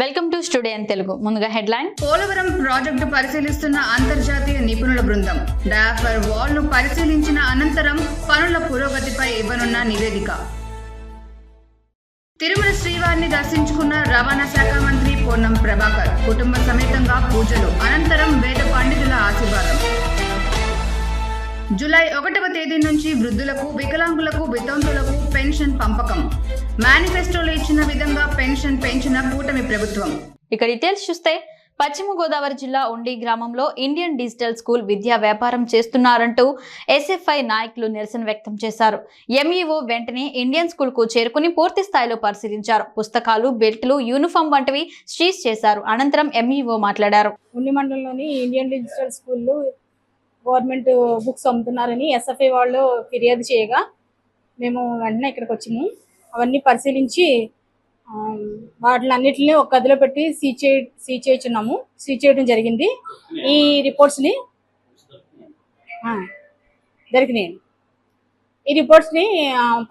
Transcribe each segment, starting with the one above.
Welcome to studio in Telugu. ముందుగా headline. Polavaram project పరిశీలిస్తున్న అంతర్జాతీయ నిపుణుల బృందం డయాఫర్ వాల్ ను పరిశీలించిన అనంతరం పనుల పురోగతిపై ఇవ్వనున్న నివేదిక. తిరుమల శ్రీవారిని దర్శించుకున్న రవాణా శాఖ మంత్రి పొన్నం ప్రభాకర్ కుటుంబ సమేతంగా పూజలు అనంతరం వేద పండితుల ఆశీర్వాదం. జూలై 1వ తేదీ నుంచి వృద్ధులకు, వికలాంగులకు, వితంతులకు పెన్షన్ పంపకం. మేనిఫెస్టోలో ఇచ్చిన విధంగా పెన్షన్ పెంచిన కూటమి ప్రభుత్వం. ఇక డీటెయిల్స్ చూస్తే, పశ్చిమ గోదావరి జిల్లా ఉండి గ్రామంలో ఇండియన్ డిజిటల్ స్కూల్ విద్యా వ్యాపారం చేస్తున్నారంటూ ఎస్ఎఫ్ఐ నాయకులు నిరసన వ్యక్తం చేశారు. ఎంఈఓ వెంటనే ఇండియన్ స్కూల్ కు చేరుకుని పూర్తి స్థాయిలో పరిశీలించారు. పుస్తకాలు, బెల్ట్లు, యూనిఫామ్ వంటివి సీజ్ చేశారు. అనంతరం ఎంఈఓ మాట్లాడారు. ఉండి మండలంలోని ఇండియన్ డిజిటల్ స్కూల్లో గవర్నమెంట్ బుక్స్ అమ్ముతున్నారని ఎస్ఎఫ్ఐ వాళ్ళు ఫిర్యాదు చేయగా మేము వెంటనే ఇక్కడికి వచ్చాము. అవన్నీ పరిశీలించి వాటిలన్నిటిని ఒక గదిలో పెట్టి సీజ్ చేయడం జరిగింది. ఈ రిపోర్ట్స్ని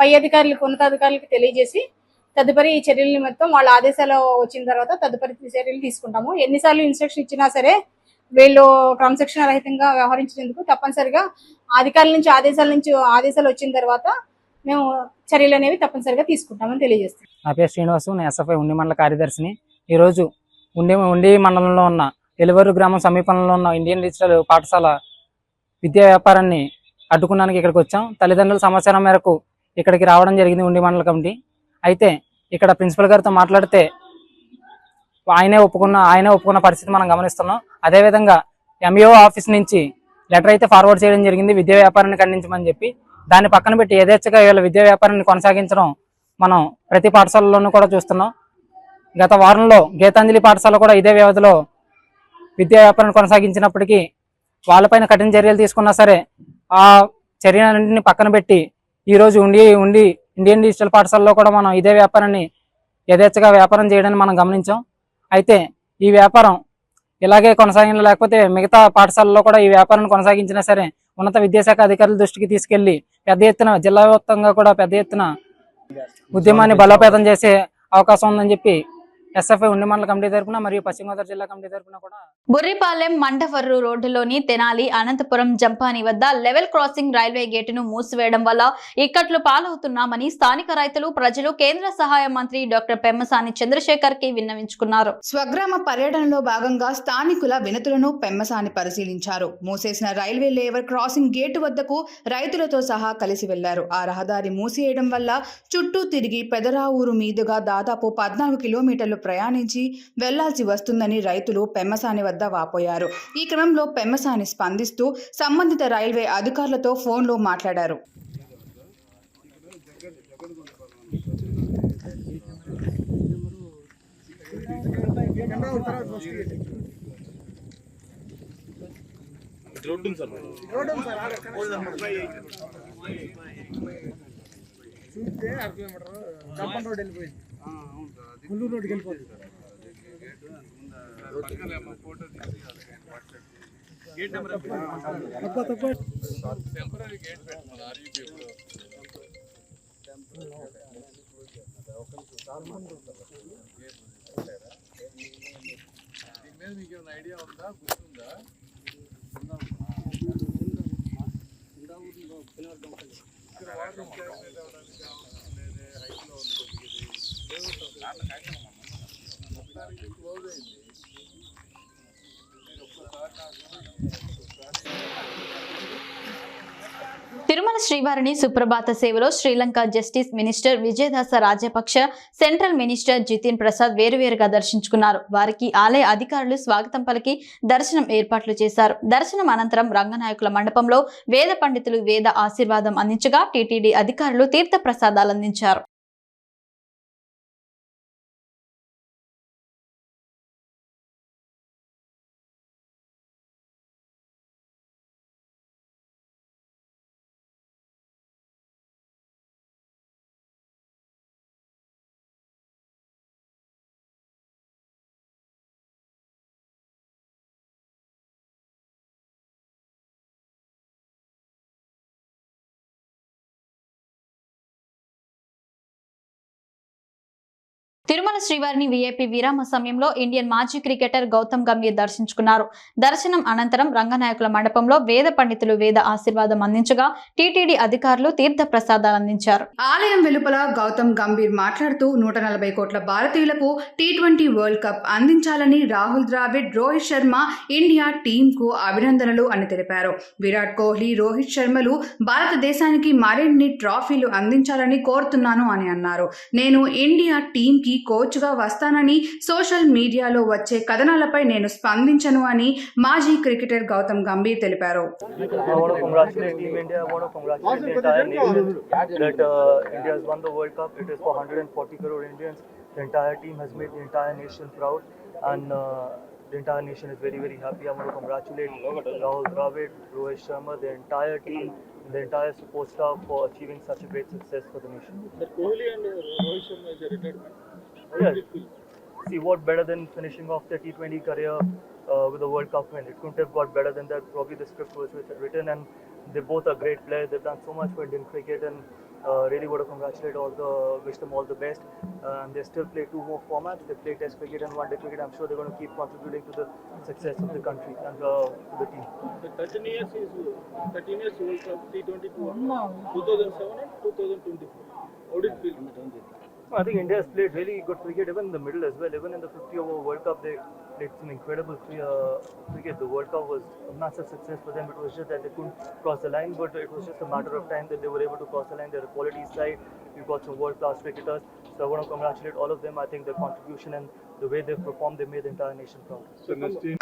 పై అధికారులకు, ఉన్నతాధికారులకు తెలియజేసి తదుపరి చర్యల నిమిత్తం వాళ్ళ ఆదేశాలు వచ్చిన తర్వాత తదుపరి చర్యలు తీసుకుంటాము. ఎన్నిసార్లు ఇన్స్ట్రక్షన్ ఇచ్చినా సరే వీళ్ళు క్రమశిక్షణ రహితంగా వ్యవహరించినందుకు తప్పనిసరిగా అధికారుల నుంచి ఆదేశాలు వచ్చిన తర్వాత మేము చర్యలు అనేవి తప్పనిసరిగా తీసుకుంటామని తెలియజేస్తాం. నా పేరు శ్రీనివాసు, నేను ఎస్ఎఫ్ఐ ఉండి మండల కార్యదర్శిని. ఈరోజు ఉండి మండలంలో ఉన్న ఎలువరు గ్రామం సమీపంలో ఉన్న ఇండియన్ డిజిటల్ పాఠశాల విద్యా వ్యాపారాన్ని అడ్డుకున్నానికి ఇక్కడికి వచ్చాం. తల్లిదండ్రుల సమాచారం మేరకు ఇక్కడికి రావడం జరిగింది ఉండి మండల కమిటీ. అయితే ఇక్కడ ప్రిన్సిపల్ గారితో మాట్లాడితే ఆయనే ఒప్పుకున్న పరిస్థితి మనం గమనిస్తున్నాం. అదేవిధంగా ఎంఈఓ ఆఫీస్ నుంచి లెటర్ అయితే ఫార్వర్డ్ చేయడం జరిగింది విద్యా వ్యాపారాన్ని ఖండించమని చెప్పి. దాన్ని పక్కన పెట్టి యథేచ్ఛగా వీళ్ళ విద్యా వ్యాపారాన్ని కొనసాగించడం మనం ప్రతి పాఠశాలలోనూ కూడా చూస్తున్నాం. గత వారంలో గీతాంజలి పాఠశాల కూడా ఇదే వ్యవధిలో విద్యా వ్యాపారాన్ని కొనసాగించినప్పటికీ వాళ్ళపైన కఠిన చర్యలు తీసుకున్నా సరే ఆ చర్యలన్నింటినీ పక్కన పెట్టి ఈరోజు ఇండియన్ డిజిటల్ పాఠశాలలో కూడా మనం ఇదే వ్యాపారాన్ని యథేచ్ఛగా వ్యాపారం చేయడాన్ని మనం గమనించాం. అయితే ఈ వ్యాపారం ఇలాగే కొనసాగిన, లేకపోతే మిగతా పాఠశాలలో కూడా ఈ వ్యాపారాన్ని కొనసాగించినా సరే ఉన్నత విద్యాశాఖ అధికారుల దృష్టికి తీసుకెళ్లి పెద్ద ఎత్తున జిల్లా వ్యాప్తంగా కూడా పెద్ద ఎత్తున ఉద్యమాన్ని బలోపేతం చేసే అవకాశం ఉందని చెప్పి ఎస్ఎఫ్ఐ ఉండి మండల కమిటీ తరపున మరియు పశ్చిమ గోదావరి జిల్లా కమిటీ తరపున కూడా. బుర్రిపాలెం మండవర్రు రోడ్డులోని తెనాలి అనంతపురం జంపాని వద్ద లెవెల్ క్రాసింగ్ రైల్వే గేటును మూసివేయడం వల్ల ఇక్కట్లు పాలవుతున్నామని స్థానిక రైతులు, ప్రజలు కేంద్ర సహాయ మంత్రి డాక్టర్ పెమ్మసాని చంద్రశేఖర్ కి విన్నవించుకున్నారు. స్వగ్రామ పర్యటనలో భాగంగా స్థానికుల వినతులను పెమ్మసాని పరిశీలించారు. మూసేసిన రైల్వే లెవెల్ క్రాసింగ్ గేటు వద్దకు రైతులతో సహా కలిసి వెళ్లారు. ఆ రహదారి మూసివేయడం వల్ల చుట్టూ తిరిగి పెదరావూరు మీదుగా దాదాపు 14 కిలోమీటర్లు ప్రయాణించి వెళ్లాల్సి వస్తుందని రైతులు పెమ్మసాని వద్ద వాపోయారు. ఈ క్రమంలో పెమ్మసాని స్పందిస్తూ సంబంధిత రైల్వే అధికారులతో ఫోన్లో మాట్లాడారు. గుంటూరు రోడ్డుకి వెళ్ళిపోతుంది. మీకు ఐడియా ఉందా, గుర్తుందా? తిరుమల శ్రీవారిని సుప్రభాత సేవలో Sri Lanka justice minister Vijayadasa Rajapaksa, central minister Jitin Prasad వేరువేరుగా దర్శించుకున్నారు. వారికి ఆలయ అధికారులు స్వాగతం పలికి దర్శనం ఏర్పాట్లు చేశారు. దర్శనం అనంతరం రంగనాయకుల మండపంలో వేద పండితులు వేద ఆశీర్వాదం అందించగా టీటీడీ అధికారులు తీర్థ ప్రసాదాలు అందించారు. తిరుమల శ్రీవారిని వీఐపీ విరామ సమయంలో ఇండియన్ మాజీ క్రికెటర్ గౌతమ్ గంభీర్ దర్శించుకున్నారు. దర్శనం అనంతరం రంగనాయకుల మండపంలో వేద పండితులు వేద ఆశీర్వాదం అందించగా టీటీడీ అధికారులు తీర్థ ప్రసాదాలు అందించారు. ఆలయం వెలుపల గౌతమ్ గంభీర్ మాట్లాడుతూ 140 కోట్ల భారతీయులకు T20 వరల్డ్ కప్ అందించాలని రాహుల్ ద్రావిడ్, రోహిత్ శర్మ ఇండియా టీంకు అభినందనలు అని తెలిపారు. విరాట్ కోహ్లీ, రోహిత్ శర్మలు భారతదేశానికి మరిన్ని ట్రాఫీలు అందించాలని కోరుతున్నాను అని అన్నారు. నేను ఇండియా టీంకి కోచ్గా వస్తానని సోషల్ మీడియాలో వచ్చే కథనాలపై నేను స్పందించను అని మాజీ క్రికెటర్ గౌతమ్ గంభీర్ తెలిపారు. I want to congratulate Team India. I want to congratulate the entire nation that India has won the World Cup. It is for 140 crore Indians. The entire team has made the entire nation proud, and the entire nation is very, very happy. I want to congratulate Rahul Dravid, Rohit Sharma, the entire team, the entire support staff for achieving such a great success for the nation. Sir, Kohli and Rohit Sharma is a retirement. Yeah. See, what better than finishing off their T20 career with a World Cup win? It couldn't have got better than that. Probably the script was written, and they both are great players. They've done so much for Indian cricket, and really want to congratulate wish them all the best. They still play 2 more formats. They play Test cricket and One Day cricket. I'm sure they're going to keep contributing to the success of the country and to the team. The 13 years World Cup T20 tour, 2007 and 2024. How did it feel? I think India has played really good cricket, even in the middle as well. Even in the 50-over World Cup, they played some incredible cricket. The World Cup was a massive success for them. It was just that they couldn't cross the line, but it was just a matter of time that they were able to cross the line. They're a quality side. We've got some world-class cricketers. So I want to congratulate all of them. I think their contribution and the way they've performed, they made the entire nation proud.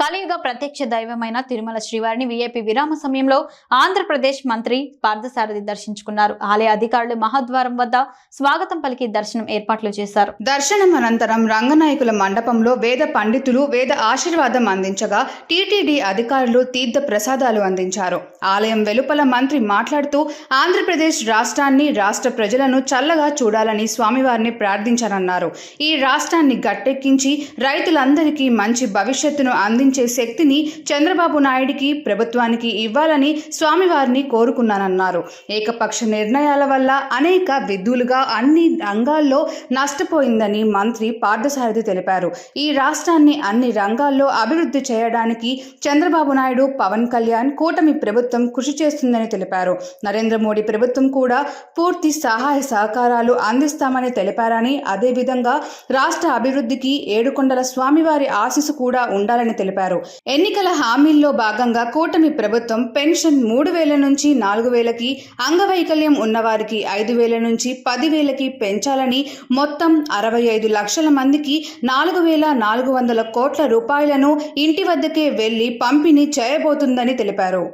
కలియుగ ప్రత్యక్ష దైవమైన తిరుమల శ్రీవారిని VIP విరామ సమయంలో ఆంధ్రప్రదేశ్ మంత్రి పార్థసారథి దర్శించుకున్నారు. ఆలయ అధికారులు మహాద్వారం వద్ద స్వాగతం పలికి దర్శనం ఏర్పాట్లు చేశారు. దర్శనం అనంతరం రంగనాయకుల మండపంలో వేద పండితులు వేద ఆశీర్వాదం అందించగా టీటీడీ అధికారులు తీర్థ ప్రసాదాలు అందించారు. ఆలయం వెలుపల మంత్రి మాట్లాడుతూ ఆంధ్రప్రదేశ్ రాష్ట్రాన్ని, రాష్ట్ర ప్రజలను చల్లగా చూడాలని స్వామివారిని ప్రార్థించారన్నారు. ఈ రాష్ట్రాన్ని గట్టెక్కించి రైతులందరికీ మంచి భవిష్యత్తును అందించే శక్తిని చంద్రబాబు నాయుడికి, ప్రభుత్వానికి ఇవ్వాలని స్వామివారిని కోరుకున్నానన్నారు. ఏకపక్ష నిర్ణయాల వల్ల అనేక విధులుగా అన్ని రంగాల్లో నష్టపోయిందని మంత్రి పార్థసారథి తెలిపారు. ఈ రాష్ట్రాన్ని అన్ని రంగాల్లో అభివృద్ధి చేయడానికి చంద్రబాబు నాయుడు, పవన్ కళ్యాణ్, కూటమి ప్రభుత్వం కృషి చేస్తుందని తెలిపారు. నరేంద్ర మోడీ ప్రభుత్వం కూడా పూర్తి సహాయ సహకారాలు అందిస్తామని తెలిపారని, అదేవిధంగా రాష్ట్ర అభివృద్ధికి ఏడుకొండల స్వామివారి ఆశీస్సు కూడా ఉండాలని తెలిపారు. ఎన్నికల హామీల్లో భాగంగా కూటమి ప్రభుత్వం పెన్షన్ 3,000 నుంచి 4,000కి, అంగవైకల్యం ఉన్నవారికి 5,000 నుంచి 10,000కి పెంచాలని, మొత్తం 65 లక్షల మందికి 4,400 కోట్ల రూపాయలను ఇంటి వద్దకే వెళ్లి పంపిణీ చేయబోతుందని తెలిపారు.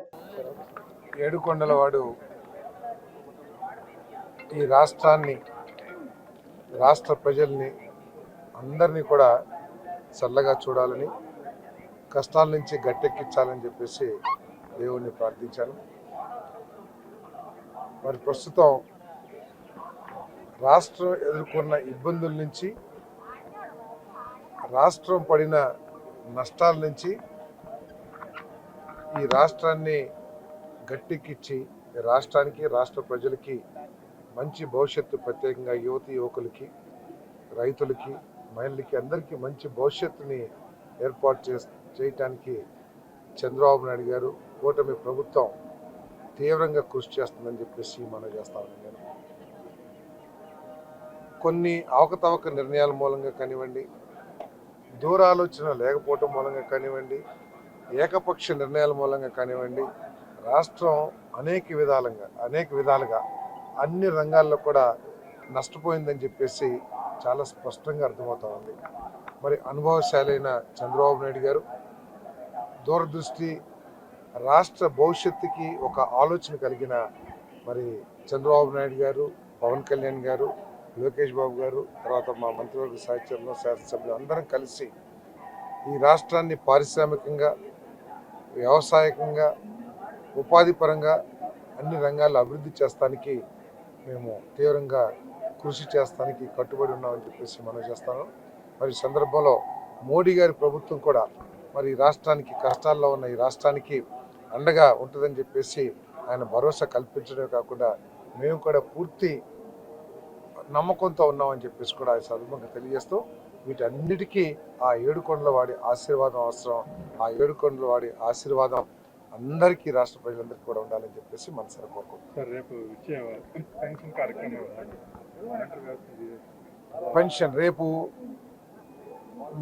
ఏడుకొండలవాడు ఈ రాష్ట్రాన్ని, రాష్ట్ర ప్రజల్ని అందరినీ కూడా చల్లగా చూడాలని, కష్టాల నుంచి గట్టెక్కించాలని చెప్పేసి దేవుణ్ణి ప్రార్థించాను. మరి ప్రస్తుతం రాష్ట్రం ఎదుర్కొన్న ఇబ్బందుల నుంచి, రాష్ట్రం పడిన నష్టాల నుంచి ఈ రాష్ట్రాన్ని గట్టెక్కించి రాష్ట్రానికి, రాష్ట్ర ప్రజలకి మంచి భవిష్యత్తు, ప్రత్యేకంగా యువతి యువకులకి, రైతులకి, మహిళలకి అందరికీ మంచి భవిష్యత్తుని ఏర్పాటు చేయటానికి చంద్రబాబు నాయుడు గారు, కూటమి ప్రభుత్వం తీవ్రంగా కృషి చేస్తుందని చెప్పేసి మనం చేస్తామని నేను కొన్ని అవకతవక నిర్ణయాల మూలంగా కానివ్వండి, దూరాలోచన లేకపోవటం మూలంగా కానివ్వండి, ఏకపక్ష నిర్ణయాల మూలంగా కానివ్వండి, రాష్ట్రం అనేక విధాలుగా అన్ని రంగాల్లో కూడా నష్టపోయిందని చెప్పేసి చాలా స్పష్టంగా అర్థమవుతా ఉంది. మరి అనుభవశాలైన చంద్రబాబు నాయుడు గారు, దూరదృష్టి, రాష్ట్ర భవిష్యత్తుకి ఒక ఆలోచన కలిగిన మరి చంద్రబాబు నాయుడు గారు, పవన్ కళ్యాణ్ గారు, లోకేష్ బాబు గారు, తర్వాత మా మంత్రివర్గ సహచరులు, శాసనసభ్యులు అందరం కలిసి ఈ రాష్ట్రాన్ని పారిశ్రామికంగా, వ్యవసాయకంగా, ఉపాధి పరంగా అన్ని రంగాల్లో అభివృద్ధి చేస్తానికి మేము తీవ్రంగా కృషి చేస్తానికి కట్టుబడి ఉన్నామని చెప్పేసి మనం చేస్తాను. మరి సందర్భంలో మోడీ గారి ప్రభుత్వం కూడా మరి రాష్ట్రానికి, కష్టాల్లో ఉన్న ఈ రాష్ట్రానికి అండగా ఉంటుందని చెప్పేసి ఆయన భరోసా కల్పించడమే కాకుండా మేము కూడా పూర్తి నమ్మకంతో ఉన్నామని చెప్పేసి కూడా ఈ సందర్భంగా తెలియజేస్తూ వీటన్నిటికీ ఆ ఏడుకొండల వాడి ఆశీర్వాదం అవసరం. ఆ ఏడుకొండల వాడి ఆశీర్వాదం అందరికీ, రాష్ట్ర ప్రజలందరికీ కూడా ఉండాలని చెప్పేసి మనసారా కోరుకుంటున్నాం. పెన్షన్ రేపు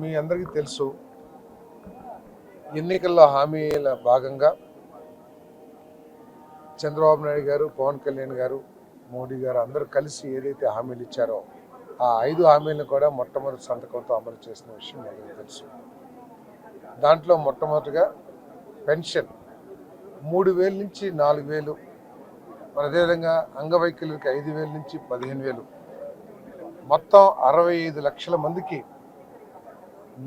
మీ అందరికీ తెలుసు, ఎన్నికల్లో హామీల భాగంగా చంద్రబాబు నాయుడు గారు, పవన్ కళ్యాణ్ గారు, మోడీ గారు అందరూ కలిసి ఏదైతే హామీలు ఇచ్చారో ఆ 5 హామీలను కూడా మొట్టమొదటి సంతకంతో అమలు చేసిన విషయం మీకు తెలుసు. దాంట్లో మొట్టమొదటిగా పెన్షన్ 3,000 నుంచి 4,000, అదేవిధంగా అంగవైకల్యులకి 5,000 నుంచి 15,000, మొత్తం 65 లక్షల మందికి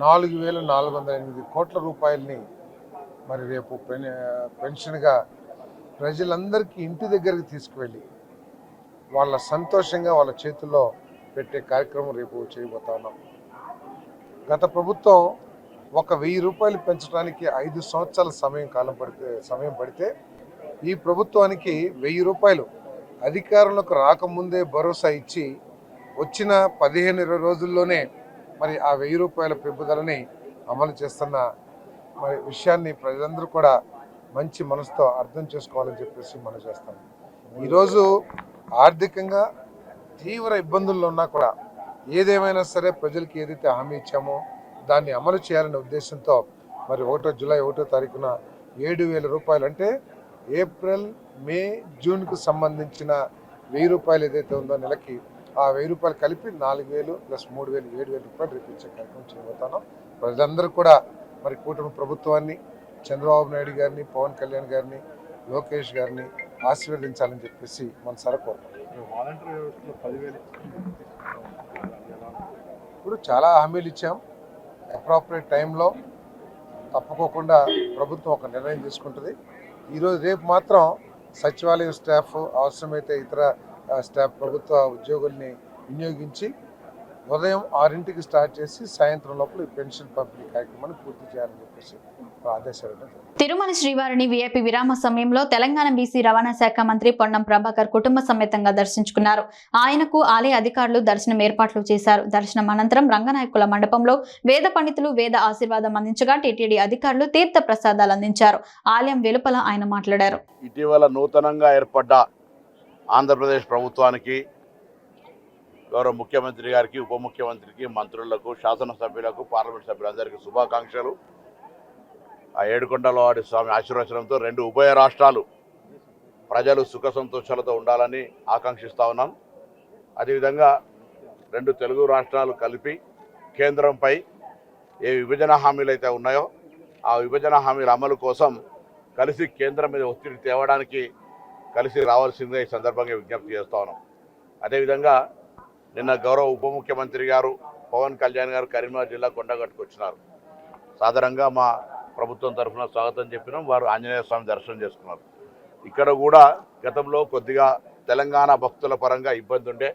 4,408 కోట్ల రూపాయలని మరి రేపు పెన్షన్గా ప్రజలందరికీ ఇంటి దగ్గరికి తీసుకువెళ్ళి వాళ్ళ సంతోషంగా వాళ్ళ చేతుల్లో పెట్టే కార్యక్రమం రేపు చేయబోతా ఉన్నాం. గత ప్రభుత్వం 1,000 రూపాయలు పెంచడానికి 5 సంవత్సరాల సమయం పడితే ఈ ప్రభుత్వానికి 1,000 రూపాయలు అధికారంలోకి రాకముందే భరోసా ఇచ్చి వచ్చిన 15-20 రోజుల్లోనే మరి ఆ 1,000 రూపాయల పెంపుదలని అమలు చేస్తున్న మరి విషయాన్ని ప్రజలందరూ కూడా మంచి మనసుతో అర్థం చేసుకోవాలని చెప్పేసి మనం చేస్తాం. ఈరోజు ఆర్థికంగా తీవ్ర ఇబ్బందుల్లో ఉన్నా కూడా ఏదేమైనా సరే ప్రజలకి ఏదైతే హామీ ఇచ్చామో దాన్ని అమలు చేయాలనే ఉద్దేశంతో మరి జూలై 1వ తారీఖున 7,000 రూపాయలు, అంటే ఏప్రిల్, మే, జూన్కు సంబంధించిన 1,000 రూపాయలు ఏదైతే ఉందో నెలకి, ఆ 1,000 రూపాయలు కలిపి 4,000 ప్లస్ 3,000 7,000 రూపాయలు రేపు ఇచ్చే కార్యక్రమం చేయబోతాను. ప్రజలందరూ కూడా మరి కూటమి ప్రభుత్వాన్ని, చంద్రబాబు నాయుడు గారిని, పవన్ కళ్యాణ్ గారిని, లోకేష్ గారిని ఆశీర్వదించాలని చెప్పేసి మనసారా కోరుకుంటున్నాం. ఇప్పుడు చాలా హామీలు ఇచ్చాం. అప్రాపరేట్ టైంలో తప్పుకోకుండా ప్రభుత్వం ఒక నిర్ణయం తీసుకుంటుంది. రేపు మాత్రం సచివాలయం స్టాఫ్, అవసరమైతే ఇతర స్టాఫ్, ప్రభుత్వ ఉద్యోగుల్ని వినియోగించి ఉదయం 6ంటికి స్టార్ట్ చేసి సాయంత్రం లోపల ఈ పెన్షన్ పంపిణీ కార్యక్రమాన్ని పూర్తి చేయాలని చెప్పేసి ఆదేశాలు. తిరుమల శ్రీవారిని వీఐపీ విరామ సమయంలో తెలంగాణ బీసీ రవాణా శాఖ మంత్రి పొన్నం ప్రభాకర్ కుటుంబ సమేతంగా దర్శించుకున్నారు. ఆయనకు ఆలయ అధికారులు దర్శనం ఏర్పాట్లు చేశారు. దర్శనం అనంతరం రంగనాయకుల మండపంలో వేద పండితులు వేద ఆశీర్వాదం అందించగా టీటీడీ అధికారులు తీర్థ ప్రసాదాలు అందించారు. ఆలయం వెలుపల ఆయన మాట్లాడారు. ఇటీవల నూతనంగా ఏర్పడ్డ ఆంధ్రప్రదేశ్ ప్రభుత్వానికి, గౌరవ ముఖ్యమంత్రి గారికి, ఉప ముఖ్యమంత్రికి, మంత్రులకు, శాసనసభ్యులకు, పార్లమెంట్ సభ్యులందరికీ శుభాకాంక్షలు. ఆ ఏడుకొండలవాడి స్వామి ఆశీర్వచనంతో 2 ఉభయ రాష్ట్రాలు ప్రజలు సుఖ సంతోషాలతో ఉండాలని ఆకాంక్షిస్తూ ఉన్నాం. అదేవిధంగా 2 తెలుగు రాష్ట్రాలు కలిపి కేంద్రంపై ఏ విభజన హామీలు అయితే ఉన్నాయో ఆ విభజన హామీల అమలు కోసం కలిసి కేంద్రం మీద ఒత్తిడి తేవడానికి కలిసి రావాల్సిందిగా ఈ సందర్భంగా విజ్ఞప్తి చేస్తూ ఉన్నాం. అదేవిధంగా నిన్న గౌరవ ఉప ముఖ్యమంత్రి గారు, పవన్ కళ్యాణ్ గారు కరీంనగర్ జిల్లా కొండగట్టుకు వచ్చినారు. సాధారణంగా మా ప్రభుత్వం తరఫున స్వాగతం చెప్పినాం. వారు ఆంజనేయ స్వామి దర్శనం చేసుకున్నారు. ఇక్కడ కూడా గతంలో కొద్దిగా తెలంగాణ భక్తుల పరంగా ఇబ్బంది ఉండే,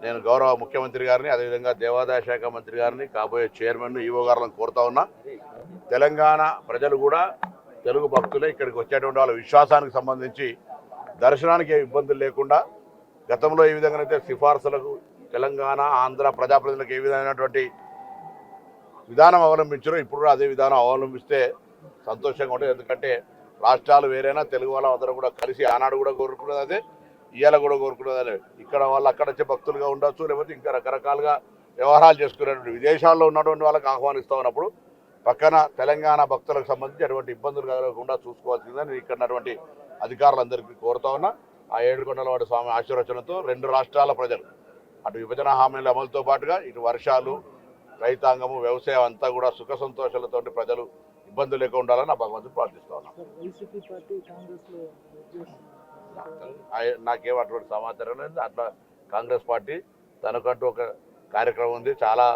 నేను గౌరవ ముఖ్యమంత్రి గారిని, అదేవిధంగా దేవాదాయ శాఖ మంత్రి గారిని, కాబోయే చైర్మన్, ఈవో గారులను కోరుతా ఉన్నా, తెలంగాణ ప్రజలు కూడా తెలుగు భక్తులే ఇక్కడికి వచ్చేటువంటి వాళ్ళ విశ్వాసానికి సంబంధించి దర్శనానికి ఏ ఇబ్బందులు లేకుండా గతంలో ఏ విధంగానైతే సిఫార్సులకు తెలంగాణ, ఆంధ్ర ప్రజాప్రతినిధులకు ఏ విధమైనటువంటి విధానం అవలంబించారో ఇప్పుడు కూడా అదే విధానం అవలంబిస్తే సంతోషంగా ఉంటుంది. ఎందుకంటే రాష్ట్రాలు వేరైనా తెలుగు వాళ్ళ అందరం కూడా కలిసి ఆనాడు కూడా కోరుకున్నది అదే, ఇవాళ కూడా కోరుకున్నది అదే. ఇక్కడ వాళ్ళు అక్కడ వచ్చే భక్తులుగా ఉండొచ్చు, లేకపోతే ఇంకా రకరకాలుగా వ్యవహారాలు చేసుకునేటువంటి విదేశాల్లో ఉన్నటువంటి వాళ్ళకి ఆహ్వానిస్తూ ఉన్నప్పుడు పక్కన తెలంగాణ భక్తులకు సంబంధించి అటువంటి ఇబ్బందులు కలగకుండా చూసుకోవాల్సిందని ఇక్కడ ఉన్నటువంటి అధికారులందరికీ కోరుతా ఉన్నా. ఆ ఏడుకొండలవాడి స్వామి ఆశీర్వచనంతో 2 రాష్ట్రాల ప్రజలు అటు విభజన హామీల అమలుతో పాటుగా ఇటు వర్షాలు, రైతాంగము, వ్యవసాయం అంతా కూడా సుఖ సంతోషాలతో ప్రజలు ఇబ్బందులు లేకుండా ఉండాలని ఆ భగవంతుడు ప్రార్థిస్తా ఉన్నాం. నాకేం అటువంటి సమాచారం లేదు. అట్లా కాంగ్రెస్ పార్టీ తనకంటూ ఒక కార్యక్రమం ఉంది. చాలా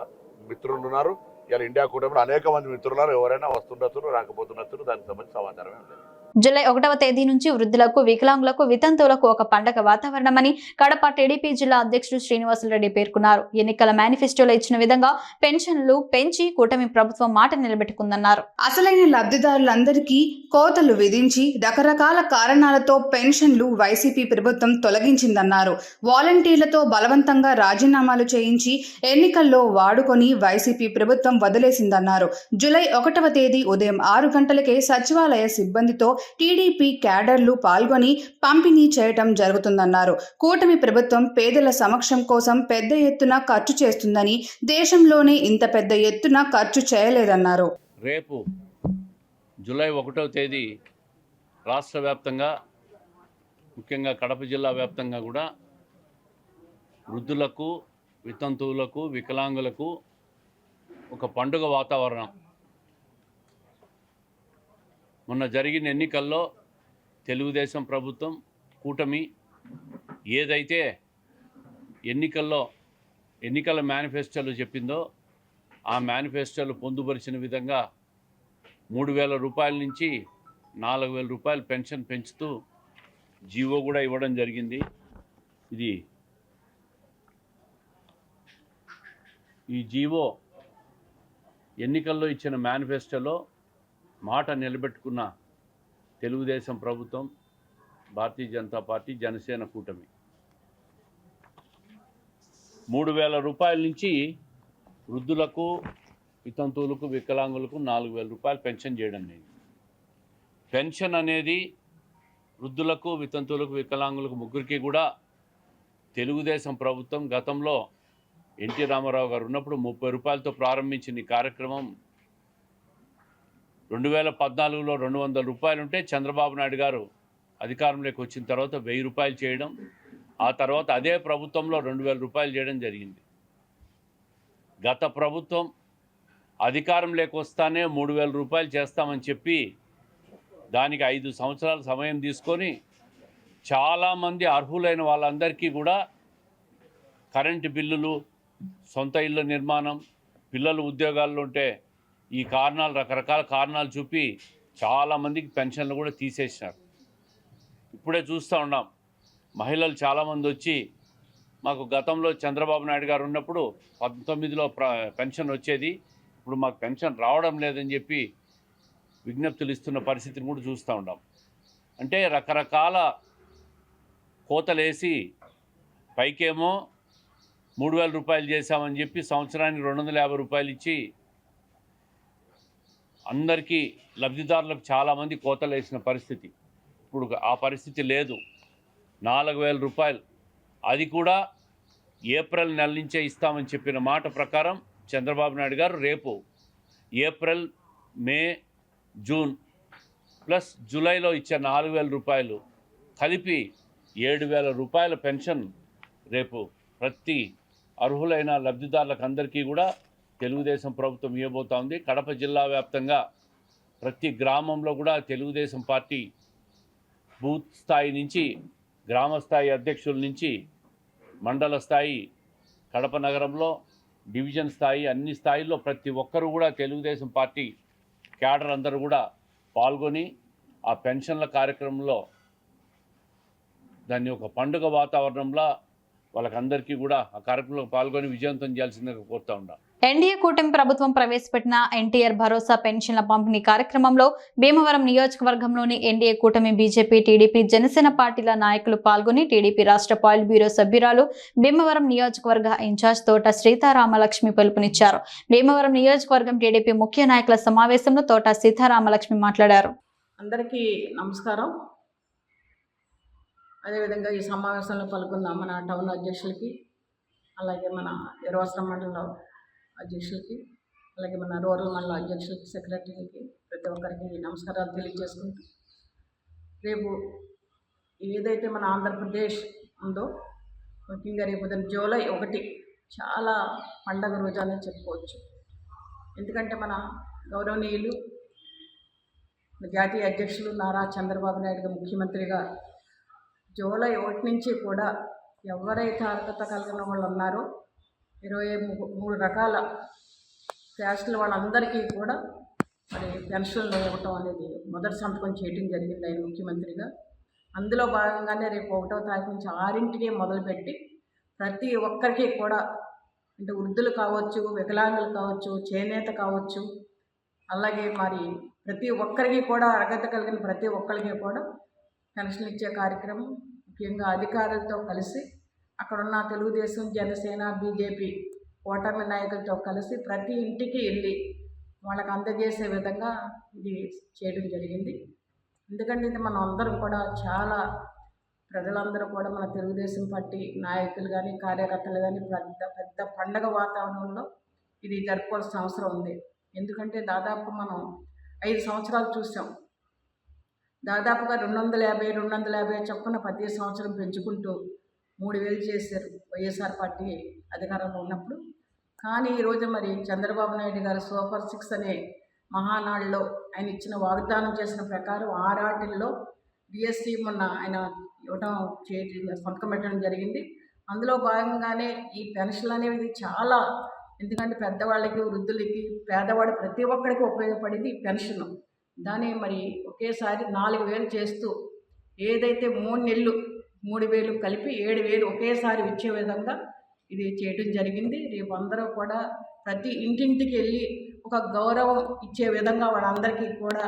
మిత్రులు ఉన్నారు. ఇలా ఇండియా కూటమిలో అనేక మంది మిత్రులు ఉన్నారు. ఎవరైనా వస్తుండొచ్చు, రాకపోతుండొచ్చు. దానికి సంబంధించి సమాచారమే లేదు. జూలై 1వ తేదీ నుంచి వృద్ధులకు, వికలాంగులకు, వితంతువులకు ఒక పండగ వాతావరణమని కడప టీడీపీ జిల్లా అధ్యక్షుడు శ్రీనివాసులరెడ్డి పేర్కొన్నారు. ఎన్నికల మేనిఫెస్టోలో ఇచ్చిన విధంగా పెన్షన్లు పెంచి కూటమి ప్రభుత్వం మాట నిలబెట్టుకుందన్నారు. అసలైన లబ్ధిదారులందరికీ కోతలు విధించి రకరకాల కారణాలతో పెన్షన్లు వైసీపీ ప్రభుత్వం తొలగించిందన్నారు. వాలంటీర్లతో బలవంతంగా రాజీనామాలు చేయించి ఎన్నికల్లో వాడుకొని వైసీపీ ప్రభుత్వం వదిలేసిందన్నారు. జూలై 1వ తేదీ ఉదయం 6 గంటలకే సచివాలయ సిబ్బందితో టీడీపీ క్యాడర్లు పాల్గొని పంపిణీ చేయటం జరుగుతుందన్నారు. కూటమి ప్రభుత్వం పేదల సమక్షం కోసం పెద్ద ఎత్తున ఖర్చు చేస్తుందని, దేశంలోనే ఇంత పెద్ద ఎత్తున ఖర్చు చేయలేదన్నారు. రేపు జూలై 1వ తేదీ రాష్ట్ర వ్యాప్తంగా, ముఖ్యంగా కడప జిల్లా వ్యాప్తంగా కూడా వృద్ధులకు, వితంతువులకు, వికలాంగులకు ఒక పండుగ వాతావరణం. మొన్న జరిగిన ఎన్నికల్లో తెలుగుదేశం ప్రభుత్వం, కూటమి ఏదైతే ఎన్నికల మేనిఫెస్టోలు చెప్పిందో ఆ మేనిఫెస్టోలు పొందుపరిచిన విధంగా 3,000 రూపాయల నుంచి 4,000 రూపాయలు పెన్షన్ పెంచుతూ జీవో కూడా ఇవ్వడం జరిగింది. ఈ జీవో ఎన్నికల్లో ఇచ్చిన మేనిఫెస్టోలో మాట నిలబెట్టుకున్న తెలుగుదేశం ప్రభుత్వం, భారతీయ జనతా పార్టీ, జనసేన కూటమి 3,000 రూపాయల నుంచి వృద్ధులకు, వితంతువులకు, వికలాంగులకు 4,000 రూపాయలు పెన్షన్ చేయడం లేదు. పెన్షన్ అనేది వృద్ధులకు, వితంతువులకు, వికలాంగులకు ముగ్గురికి కూడా తెలుగుదేశం ప్రభుత్వం గతంలో ఎన్టీ రామారావు గారు ఉన్నప్పుడు 30 రూపాయలతో ప్రారంభించిన ఈ కార్యక్రమం 2014లో 200 రూపాయలు ఉంటే చంద్రబాబు నాయుడు గారు అధికారంలోకి వచ్చిన తర్వాత 1000 రూపాయలు చేయడం, ఆ తర్వాత అదే ప్రభుత్వంలో 2,000 రూపాయలు చేయడం జరిగింది. గత ప్రభుత్వం అధికారంలోకి వస్తానే 3,000 రూపాయలు చేస్తామని చెప్పి దానికి 5 సంవత్సరాల సమయం తీసుకొని చాలామంది అర్హులైన వాళ్ళందరికీ కూడా కరెంటు బిల్లులు, సొంత ఇళ్ళ నిర్మాణం, పిల్లలు ఉద్యోగాల్లో ఉంటే ఈ కారణాలు, రకరకాల కారణాలు చూపి చాలామందికి పెన్షన్లు కూడా తీసేసినారు. ఇప్పుడే చూస్తూ ఉన్నాం, మహిళలు చాలామంది వచ్చి మాకు గతంలో చంద్రబాబు నాయుడు గారు ఉన్నప్పుడు 19లో పెన్షన్ వచ్చేది, ఇప్పుడు మాకు పెన్షన్ రావడం లేదని చెప్పి విజ్ఞప్తులు ఇస్తున్న పరిస్థితిని కూడా చూస్తూ ఉన్నాం. అంటే రకరకాల కోతలేసి పైకేమో 3,000 రూపాయలు చేశామని చెప్పి సంవత్సరానికి 250 రూపాయలు ఇచ్చి అందరికీ లబ్ధిదారులకు చాలామంది కోతలు వేసిన పరిస్థితి. ఇప్పుడు ఆ పరిస్థితి లేదు. 4,000 రూపాయలు, అది కూడా ఏప్రిల్ నెల నుంచే ఇస్తామని చెప్పిన మాట ప్రకారం చంద్రబాబు నాయుడు గారు రేపు ఏప్రిల్, మే, జూన్ ప్లస్ జూలైలో ఇచ్చే 4,000 రూపాయలు కలిపి 7,000 రూపాయల పెన్షన్ రేపు ప్రతి అర్హులైన లబ్ధిదారులకు అందరికీ కూడా తెలుగుదేశం ప్రభుత్వం ఇవ్వబోతా ఉంది. కడప జిల్లా వ్యాప్తంగా ప్రతి గ్రామంలో కూడా తెలుగుదేశం పార్టీ బూత్ స్థాయి నుంచి, గ్రామ స్థాయి అధ్యక్షుల నుంచి మండల స్థాయి, కడప నగరంలో డివిజన్ స్థాయి, అన్ని స్థాయిల్లో ప్రతి ఒక్కరూ కూడా తెలుగుదేశం పార్టీ క్యాడర్ అందరూ కూడా పాల్గొని ఆ పెన్షన్ల కార్యక్రమంలో దాన్ని ఒక పండుగ వాతావరణంలో వాళ్ళకందరికీ కూడా ఆ కార్యక్రమంలో పాల్గొని విజయవంతం చేయాల్సిందిగా కోరుతా ఉన్నాం. ఎన్డీఏ కూటమి ప్రభుత్వం ప్రవేశపెట్టిన ఎన్టీఆర్ భరోసా పెన్షన్ల పంపిణీ కార్యక్రమంలో భీమవరం నియోజకవర్గంలోని ఎన్డీఏ కూటమి, బీజేపీ, టీడీపీ, జనసేన పార్టీల నాయకులు పాల్గొని టీడీపీ రాష్ట్ర పాలిట్ బ్యూరో సభ్యురాలు, భీమవరం నియోజకవర్గ ఇన్ఛార్జ్ తోట సీతారామలక్ష్మి పిలుపునిచ్చారు. భీమవరం నియోజకవర్గం టీడీపీ ముఖ్య నాయకుల సమావేశంలో తోట సీతారామలక్ష్మి మాట్లాడారు. అందరికీ నమస్కారం. అదేవిధంగా ఈ సమావేశంలో పాల్గొన్న మన టౌన్ అధ్యక్షులకి, అలాగే మన ఎర్రవస్త్రం మండలం అధ్యక్షులకి, అలాగే మన రూరల్ మండల అధ్యక్షులకి, సెక్రటరీలకి, ప్రతి ఒక్కరికి నమస్కారాలు తెలియజేసుకుంటూ, రేపు ఏదైతే మన ఆంధ్రప్రదేశ్ ఉందో ముఖ్యంగా రేపు జూలై 1 చాలా పండగ రోజు అని చెప్పుకోవచ్చు. ఎందుకంటే మన గౌరవనీయులు జాతీయ అధ్యక్షులు నారా చంద్రబాబు నాయుడు గారు ముఖ్యమంత్రిగా జూలై 1 నుంచి కూడా ఎవరైతే అర్హత కలిగిన వాళ్ళు ఉన్నారో 23 రకాల క్యాస్టుల వాళ్ళందరికీ కూడా మరి పెన్షన్లు ఇవ్వటం అనేది మొదటి సంతకం చేయడం జరిగింది ఆయన ముఖ్యమంత్రిగా. అందులో భాగంగానే రేపు 1వ తారీఖు నుంచి 6ంటికే మొదలుపెట్టి ప్రతి ఒక్కరికి కూడా, అంటే వృద్ధులు కావచ్చు, వికలాంగులు కావచ్చు, చేనేత కావచ్చు, అలాగే మరి ప్రతి ఒక్కరికి కూడా అర్హత కలిగిన ప్రతి ఒక్కరికి కూడా పెన్షన్ ఇచ్చే కార్యక్రమం ముఖ్యంగా అధికారులతో కలిసి అక్కడున్న తెలుగుదేశం, జనసేన, బీజేపీ ఓటమి నాయకులతో కలిసి ప్రతి ఇంటికి వెళ్ళి వాళ్ళకి అందజేసే విధంగా ఇది చేయడం జరిగింది. ఎందుకంటే ఇది మనం అందరం కూడా చాలా ప్రజలందరూ కూడా మన తెలుగుదేశం పార్టీ నాయకులు కానీ, కార్యకర్తలు కానీ పెద్ద పండగ వాతావరణంలో ఇది జరుపుకోవాల్సిన అవసరం ఉంది. ఎందుకంటే దాదాపు మనం 5 సంవత్సరాలు చూసాం. దాదాపుగా 250 చొప్పున ప్రతి సంవత్సరం పెంచుకుంటూ 3000 చేశారు వైఎస్ఆర్ పార్టీ అధికారంలో ఉన్నప్పుడు. కానీ ఈరోజు మరి చంద్రబాబు నాయుడు గారు సూపర్ 6 అనే మహానాడులో ఆయన ఇచ్చిన వాగ్దానం చేసిన ప్రకారం 6 వాటిల్లో డిఎస్సి మొన్న ఆయన ఇవ్వడం సంతకం పెట్టడం జరిగింది. అందులో భాగంగానే ఈ పెన్షన్ అనేది చాలా, ఎందుకంటే పెద్దవాళ్ళకి, వృద్ధులకి, పేదవాడి ప్రతి ఒక్కరికి ఉపయోగపడేది ఈ పెన్షన్. దాన్ని మరి ఒకేసారి 4000 చేస్తూ ఏదైతే 3 నెలలు 3000 కలిపి 7000 ఒకేసారి ఇచ్చే విధంగా ఇది చేయడం జరిగింది. రేపు అందరూ కూడా ప్రతి ఇంటింటికి వెళ్ళి ఒక గౌరవం ఇచ్చే విధంగా వాళ్ళందరికీ కూడా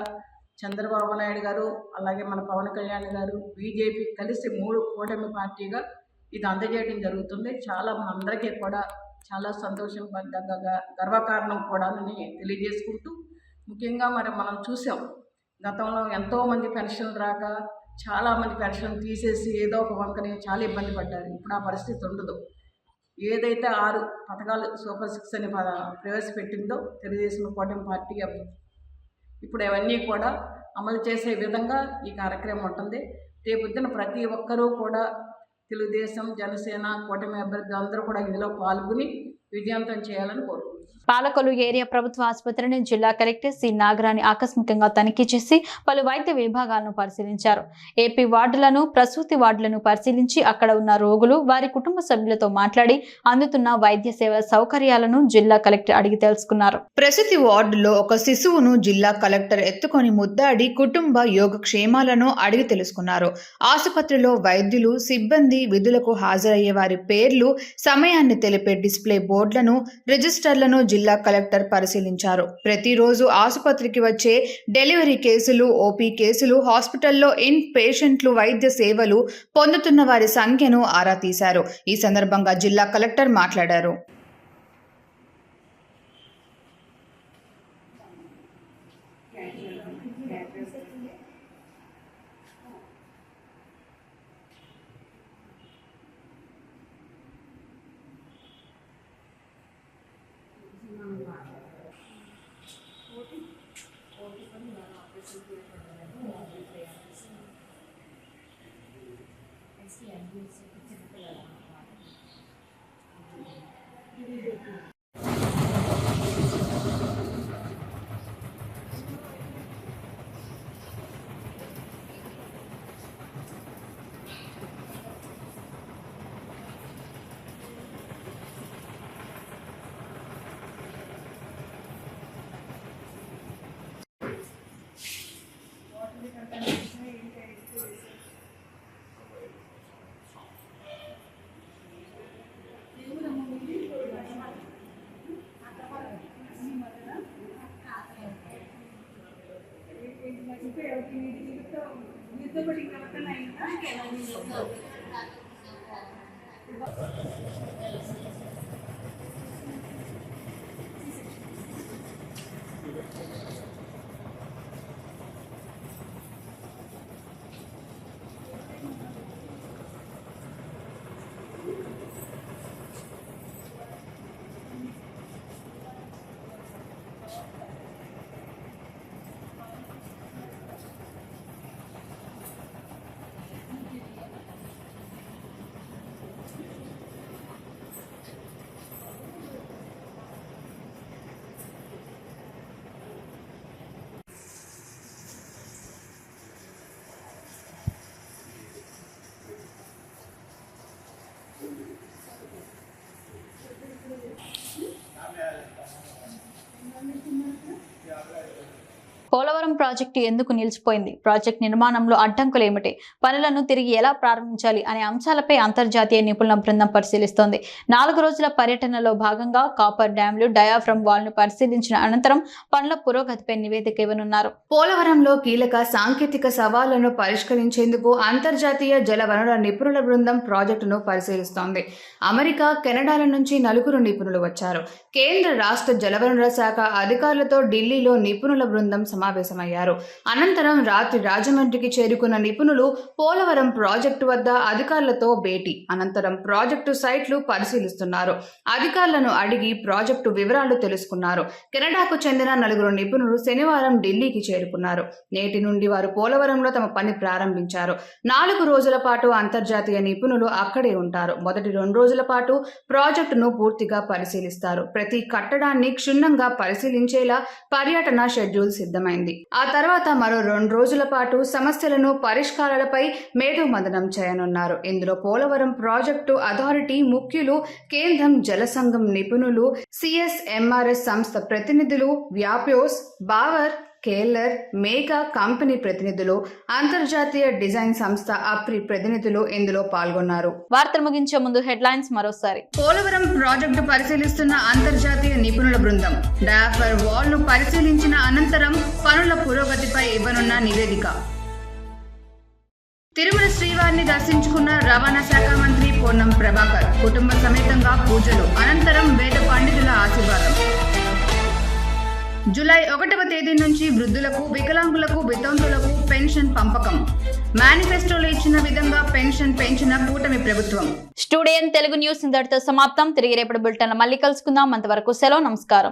చంద్రబాబు నాయుడు గారు, అలాగే మన పవన్ కళ్యాణ్ గారు, బీజేపీ కలిసి 3 కూటమి పార్టీగా ఇది అందజేయడం జరుగుతుంది. చాలా మనందరికీ కూడా చాలా సంతోషం, గర్వకారణం కూడా అని తెలియజేసుకుంటూ, ముఖ్యంగా మరి మనం చూసాం గతంలో ఎంతోమంది పెన్షన్ రాక చాలామంది పెన్షన్ తీసేసి ఏదో ఒక వంకని చాలా ఇబ్బంది పడ్డారు. ఇప్పుడు ఆ పరిస్థితి ఉండదు. ఏదైతే 6 పథకాలు సూపర్ 6 అని ప్రవేశపెట్టిందో తెలుగుదేశం కూటమి పార్టీ, ఇప్పుడు అవన్నీ కూడా అమలు చేసే విధంగా ఈ కార్యక్రమం ఉంటుంది. రేపొద్దున ప్రతి ఒక్కరూ కూడా తెలుగుదేశం, జనసేన కూటమి అభ్యర్థులు అందరూ కూడా ఇందులో పాల్గొని విజయవంతం చేయాలని కోరుకుంటున్నాను. పాలకొల్లు ఏరియా ప్రభుత్వ ఆసుపత్రిని జిల్లా కలెక్టర్ సి నాగరాణి ఆకస్మికంగా తనిఖీ చేసి పలు వైద్య విభాగాలను పరిశీలించారు. ఏపీ వార్డులను, ప్రసూతి వార్డులను పరిశీలించి అక్కడ ఉన్న రోగులు, వారి కుటుంబ సభ్యులతో మాట్లాడి అందుతున్న వైద్య సేవ సౌకర్యాలను జిల్లా కలెక్టర్ అడిగి తెలుసుకున్నారు. ప్రసూతి వార్డులో ఒక శిశువును జిల్లా కలెక్టర్ ఎత్తుకొని ముద్దాడి కుటుంబ యోగక్షేమాలను అడిగి తెలుసుకున్నారు. ఆసుపత్రిలో వైద్యులు, సిబ్బంది, విధులకు హాజరయ్యే వారి పేర్లు, సమయాన్ని తెలిపే డిస్ప్లే బోర్డులను, రిజిస్టర్లను జిల్లా కలెక్టర్ పరిశీలించారు. ప్రతిరోజు ఆసుపత్రికి వచ్చే డెలివరీ కేసులు, ఓపీ కేసులు, హాస్పిటల్లో ఇన్ పేషెంట్లు వైద్య సేవలు పొందుతున్న వారి సంఖ్యను ఆరా తీశారు. ఈ సందర్భంగా జిల్లా కలెక్టర్ మాట్లాడారు. పోలవరం ప్రాజెక్టు ఎందుకు నిలిచిపోయింది, ప్రాజెక్టు నిర్మాణంలో అడ్డంకులు ఏమిటి, పనులను తిరిగి ఎలా ప్రారంభించాలి అనే అంశాలపై అంతర్జాతీయ నిపుణుల బృందం పరిశీలిస్తోంది. 4 రోజుల పర్యటనలో భాగంగా కాపర్ డ్యాంలు, డయాఫ్రమ్ వాల్ ను పరిశీలించిన అనంతరం పనుల పురోగతిపై నివేదిక ఇవ్వనున్నారు. పోలవరంలో కీలక సాంకేతిక సవాళ్లను పరిష్కరించేందుకు అంతర్జాతీయ జల వనరుల నిపుణుల బృందం ప్రాజెక్టును పరిశీలిస్తోంది. అమెరికా, కెనడాల నుంచి 4 నిపుణులు వచ్చారు. కేంద్ర రాష్ట్ర జలవనరుల శాఖ అధికారులతో ఢిల్లీలో నిపుణుల బృందం సమావేశమయ్యారు. అనంతరం రాత్రి రాజమండ్రికి చేరుకున్న నిపుణులు పోలవరం ప్రాజెక్టు వద్ద అధికారులతో భేటీ అనంతరం ప్రాజెక్టు సైట్లు పరిశీలిస్తున్నారు. అధికారులను అడిగి ప్రాజెక్టు వివరాలు తెలుసుకున్నారు. కెనడాకు చెందిన 4 నిపుణులు శనివారం ఢిల్లీకి చేరుకున్నారు. నేటి నుండి వారు పోలవరంలో తమ పని ప్రారంభించారు. 4 రోజుల పాటు అంతర్జాతీయ నిపుణులు అక్కడే ఉంటారు. మొదటి 2 రోజుల పాటు ప్రాజెక్టును పూర్తిగా పరిశీలిస్తారు. ప్రతి కట్టడాన్ని క్షుణ్ణంగా పరిశీలించేలా పర్యటన షెడ్యూల్ సిద్ధమైంది. ఆ తర్వాత మరో 2 రోజుల పాటు సమస్యలను, పరిష్కారాలపై మేధోమథనం చేయనున్నారు. ఇందులో పోలవరం ప్రాజెక్టు అథారిటీ ముఖ్యులు, కేంద్రం జల సంఘం నిపుణులు, సిఎస్ఎంఆర్ఎస్ సంస్థ ప్రతినిధులు, వ్యాప్యోస్, బావర్, కేఎల్ఆర్, మేఘా కంపెనీ ప్రతినిధులు, అంతర్జాతీయ డిజైన్ సంస్థ అప్రి ప్రతినిధులు ఇందులో పాల్గొన్నారు. వార్తలు ముగించే ముందు హెడ్లైన్స్ మరోసారి. పోలవరం ప్రాజెక్టు పరిశీలిస్తున్న అంతర్జాతీయ నిపుణుల బృందం డయాఫర్ వాల్ ను పరిశీలించిన అనంతరం పనుల పురోగతిపై ఇవ్వనున్న నివేదిక. తిరుమల శ్రీవారిని దర్శించుకున్న రవాణా శాఖ మంత్రి పొన్నం ప్రభాకర్. కుటుంబ సమేతంగా పూజలు అనంతరం వేద పండితుల ఆశీర్వాదం. జూలై 1వ తేదీ నుంచి వృద్ధులకు, వికలాంగులకు, వితంతులకు పెన్షన్ పంపకం. మేనిఫెస్టోలో ఇచ్చిన విధంగా పెన్షన్ పెంచిన కూటమి ప్రభుత్వం. స్టూడియో తెలుగు న్యూస్ ఇంతటితో సమాప్తం. తిరిగి రేపటి బులెటిన్లో మళ్ళీ కలుసుకుందాం. అంతవరకు సెలవు, నమస్కారం.